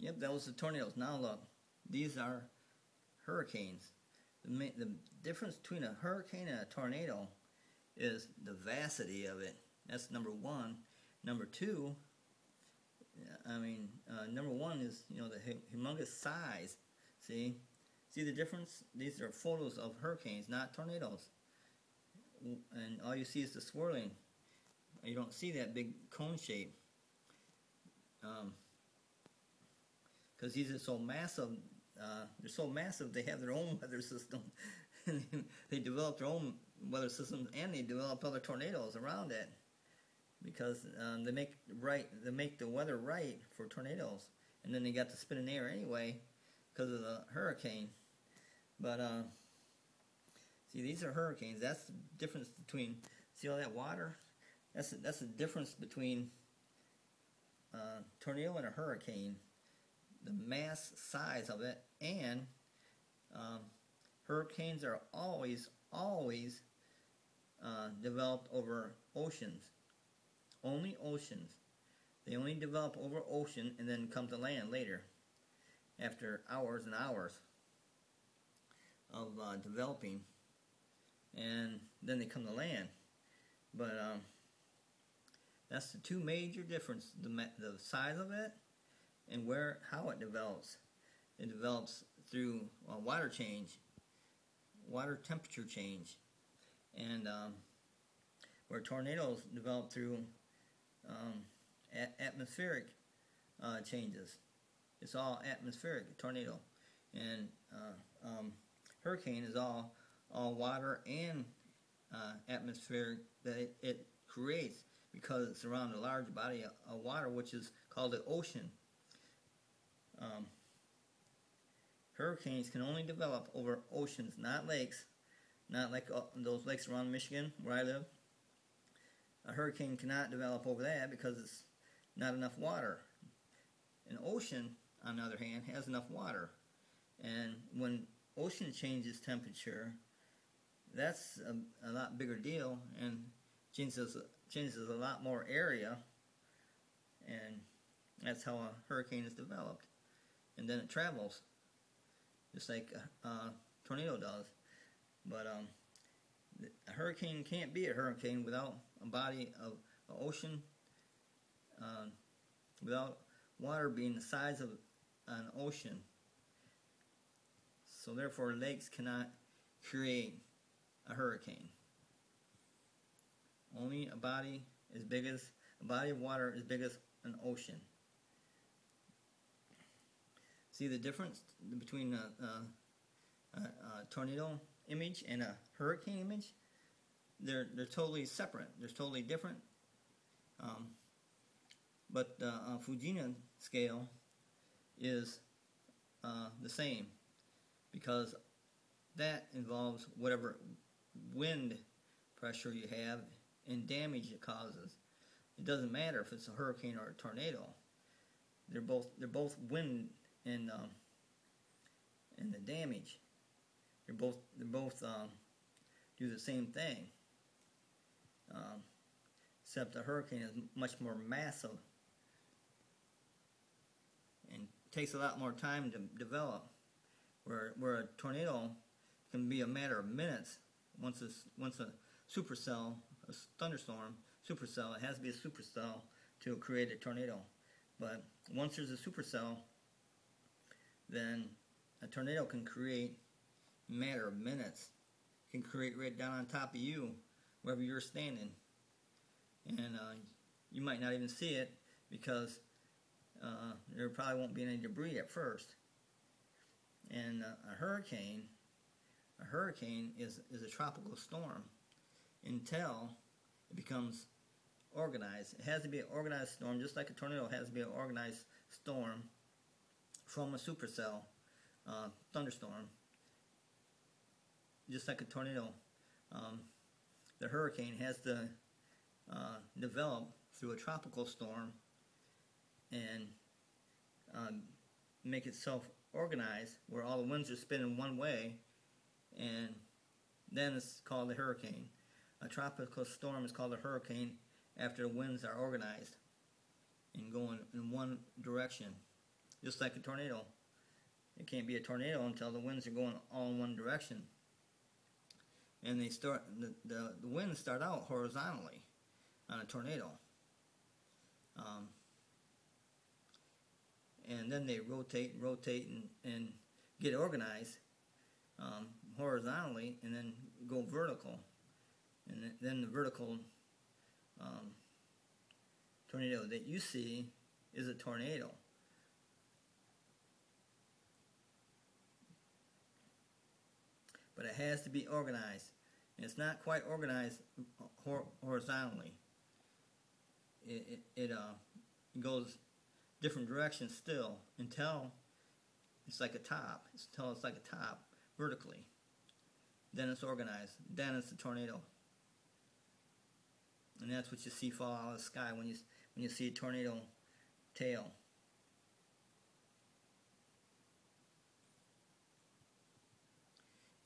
Yep, that was the tornadoes. Now look, these are hurricanes. The difference between a hurricane and a tornado is the vastity of it. That's number one. Number two, number one is, the humongous size. See the difference? These are photos of hurricanes, not tornadoes. And all you see is the swirling. You don't see that big cone shape. Because these are so massive. They're so massive they have their own weather system. They develop their own weather systems, and they develop other tornadoes around it, because they make the weather right for tornadoes, and then they got the spinning air anyway because of the hurricane. But see, these are hurricanes. That's the difference between, see all that water? That's the difference between tornado and a hurricane. The mass size of it. And hurricanes are always developed over oceans. Only oceans. They only develop over ocean and then come to land later, after hours and hours of developing, and then they come to land. But that's the two major differences: the size of it and how it develops. It develops through water change, water temperature change, and where tornadoes develop through atmospheric changes. It's all atmospheric, tornado, and hurricane is all water and atmospheric that it creates, because it's around a large body of water, which is called the ocean. Hurricanes can only develop over oceans, not lakes, not like those lakes around Michigan where I live. A hurricane cannot develop over that because it's not enough water. An ocean, on the other hand, has enough water. And when ocean changes temperature, that's a lot bigger deal, and changes a lot more area, and that's how a hurricane is developed. And then it travels, just like a tornado does. But a hurricane can't be a hurricane without a body of ocean, without water being the size of an ocean. So therefore, lakes cannot create a hurricane. Only a body of water as big as an ocean. See the difference between a tornado image and a hurricane image? They're totally separate. They're totally different. But the Fujita scale is the same, because that involves whatever wind pressure you have and damage it causes. It doesn't matter if it's a hurricane or a tornado. They're both wind and the damage. They're both do the same thing. Except a hurricane is much more massive and takes a lot more time to develop. Where a tornado can be a matter of minutes. Once a supercell, a thunderstorm, supercell, it has to be a supercell to create a tornado. But once there's a supercell, then a tornado can create in a matter of minutes. It can create right down on top of you, wherever you're standing. And you might not even see it, because there probably won't be any debris at first. And a hurricane is a tropical storm until it becomes organized. It has to be an organized storm, just like a tornado has to be an organized storm from a supercell thunderstorm. Just like a tornado, the hurricane has to develop through a tropical storm and make itself organized, where all the winds are spinning one way, and then it's called a hurricane. A tropical storm is called a hurricane after the winds are organized and going in one direction. just like a tornado. It can't be a tornado until the winds are going all in one direction. And they start the winds start out horizontally on a tornado, and then they rotate and get organized horizontally, and then go vertical, and then the vertical tornado that you see is a tornado. But it has to be organized, and it's not quite organized horizontally. It goes different directions still until it's like a top. Until it's like a top vertically. Then it's organized. Then it's a tornado. And that's what you see fall out of the sky when you see a tornado tail.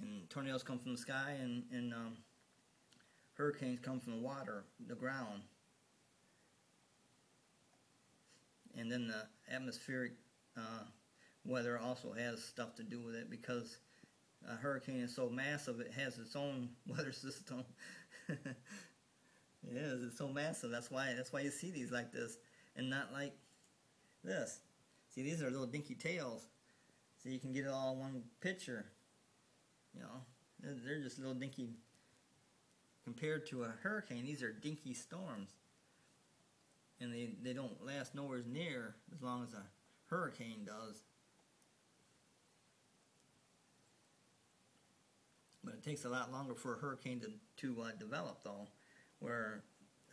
And tornadoes come from the sky, and hurricanes come from the water, the ground. And then the atmospheric weather also has stuff to do with it, because a hurricane is so massive, it has its own weather system. It is. It's so massive. That's why you see these like this, and not like this. See, these are little dinky tails, so you can get it all in one picture. You know, they're just little dinky. Compared to a hurricane, these are dinky storms, and they don't last nowhere near as long as a hurricane does. But it takes a lot longer for a hurricane to develop, though, where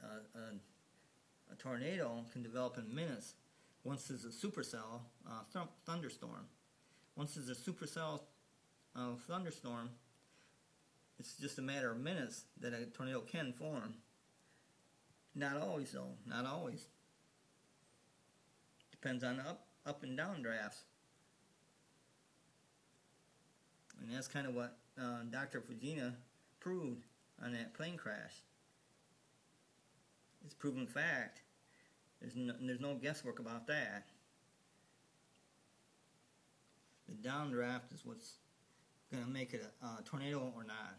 a tornado can develop in minutes. Once there's a supercell thunderstorm. Once there's a supercell thunderstorm, it's just a matter of minutes that a tornado can form. Not always, though. Not always. Depends on up and down drafts. And that's kind of what Dr. Fujita proved on that plane crash. It's proven fact. There's no guesswork about that. The downdraft is what's going to make it a tornado or not.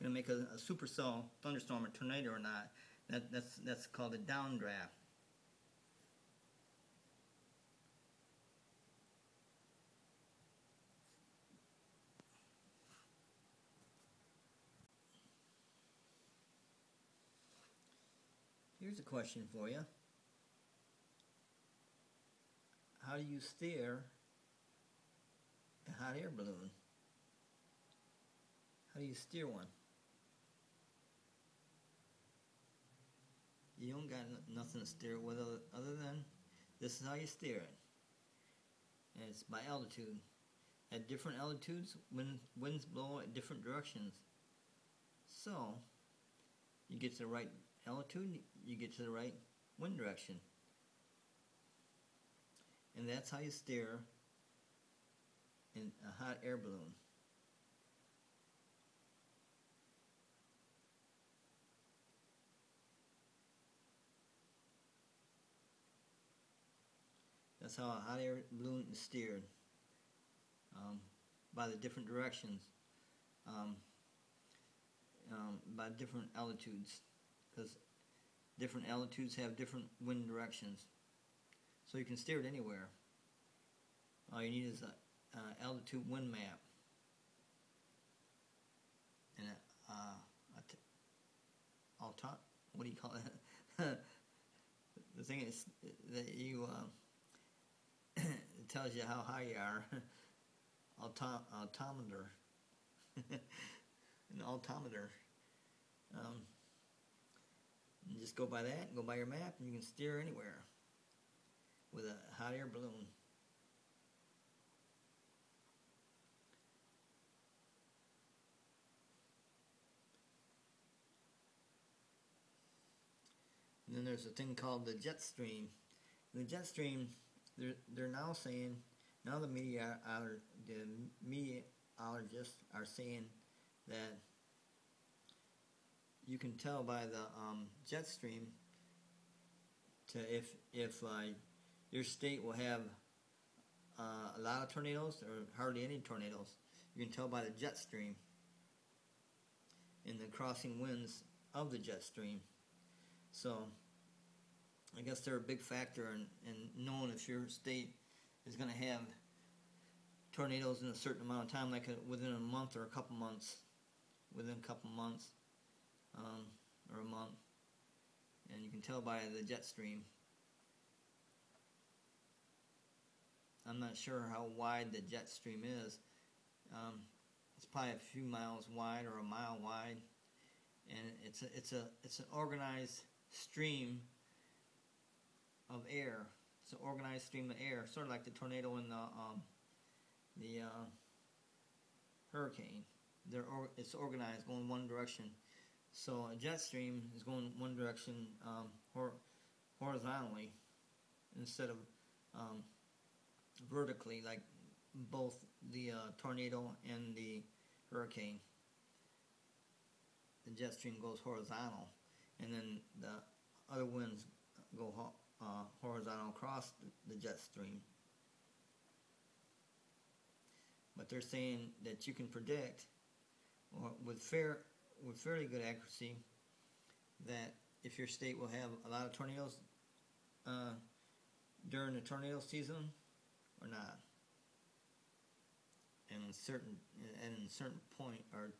Going to make a supercell thunderstorm a tornado or not. That's called a downdraft. Here's a question for you. How do you steer a hot air balloon? How do you steer one? You don't got nothing to steer it with other than this is how you steer it. And it's by altitude. At different altitudes, winds blow at different directions. So, you get to the right altitude, you get to the right wind direction. And that's how you steer in a hot air balloon. That's how a hot air balloon is steered, by the different directions, by different altitudes, because different altitudes have different wind directions. So you can steer it anywhere. All you need is an altitude wind map and what do you call it? The thing is that you it tells you how high you are. Altimeter. An altimeter. You just go by that, go by your map, and you can steer anywhere with a hot air balloon. And then there's a thing called the jet stream. The jet stream, they're now saying, now the meteorologists are saying that you can tell by the jet stream if your state will have a lot of tornadoes or hardly any tornadoes. You can tell by the jet stream and the crossing winds of the jet stream. So I guess they're a big factor in knowing if your state is going to have tornadoes in a certain amount of time, like within a month or a couple months, within a couple months or a month. And you can tell by the jet stream. I'm not sure how wide the jet stream is. It's probably a few miles wide or a mile wide, and it's an organized stream of air. It's an organized stream of air, sort of like the tornado in the hurricane. It's organized, going one direction. So a jet stream is going one direction horizontally instead of vertically, like both the tornado and the hurricane. The jet stream goes horizontal, and then the other winds go horizontal across the jet stream. But they're saying that you can predict with fairly good accuracy that if your state will have a lot of tornadoes during the tornado season or not, and in certain point or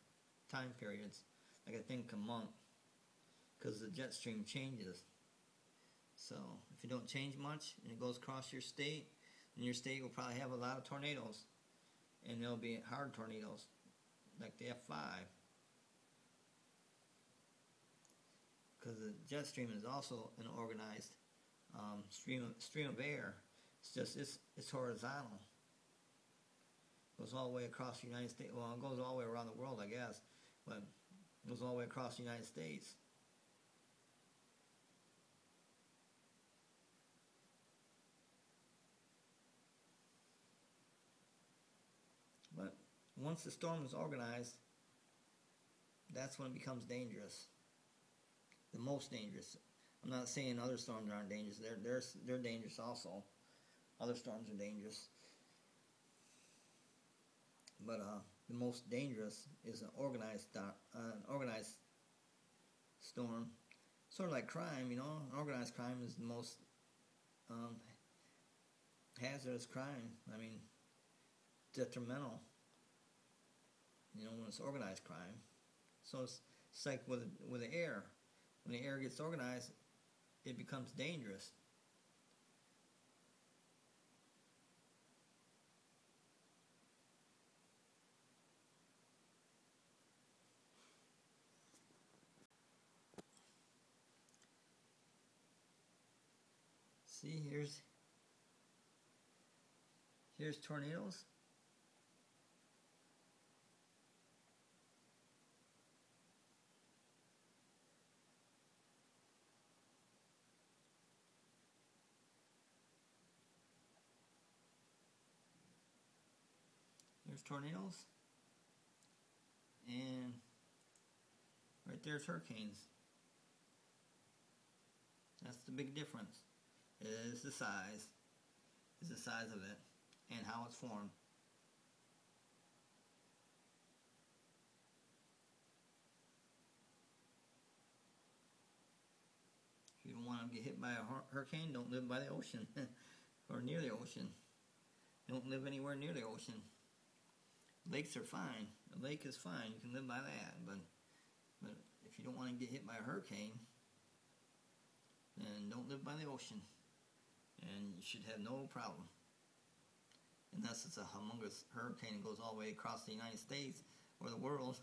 time periods, like I think a month, because the jet stream changes. So if you don't change much and it goes across your state, then your state will probably have a lot of tornadoes, and they'll be hard tornadoes, like the F5. Because the jet stream is also an organized stream of air. It's horizontal. It goes all the way across the United States. Well, it goes all the way around the world, I guess, but it goes all the way across the United States. But once the storm is organized, that's when it becomes dangerous. The most dangerous. I'm not saying other storms aren't dangerous. They're dangerous also. Other storms are dangerous. But the most dangerous is an organized storm. Sort of like crime, you know. Organized crime is the most hazardous crime. I mean, detrimental. You know, when it's organized crime. So it's like with the air. When the air gets organized, it becomes dangerous. See, here's tornadoes. There's tornadoes, and right there's hurricanes. That's the big difference. Is the size of it, and how it's formed. If you don't want to get hit by a hurricane, don't live by the ocean or near the ocean. Don't live anywhere near the ocean. Lakes are fine. A lake is fine. You can live by that. But if you don't want to get hit by a hurricane, then don't live by the ocean. And you should have no problem. Unless it's a humongous hurricane that goes all the way across the United States or the world.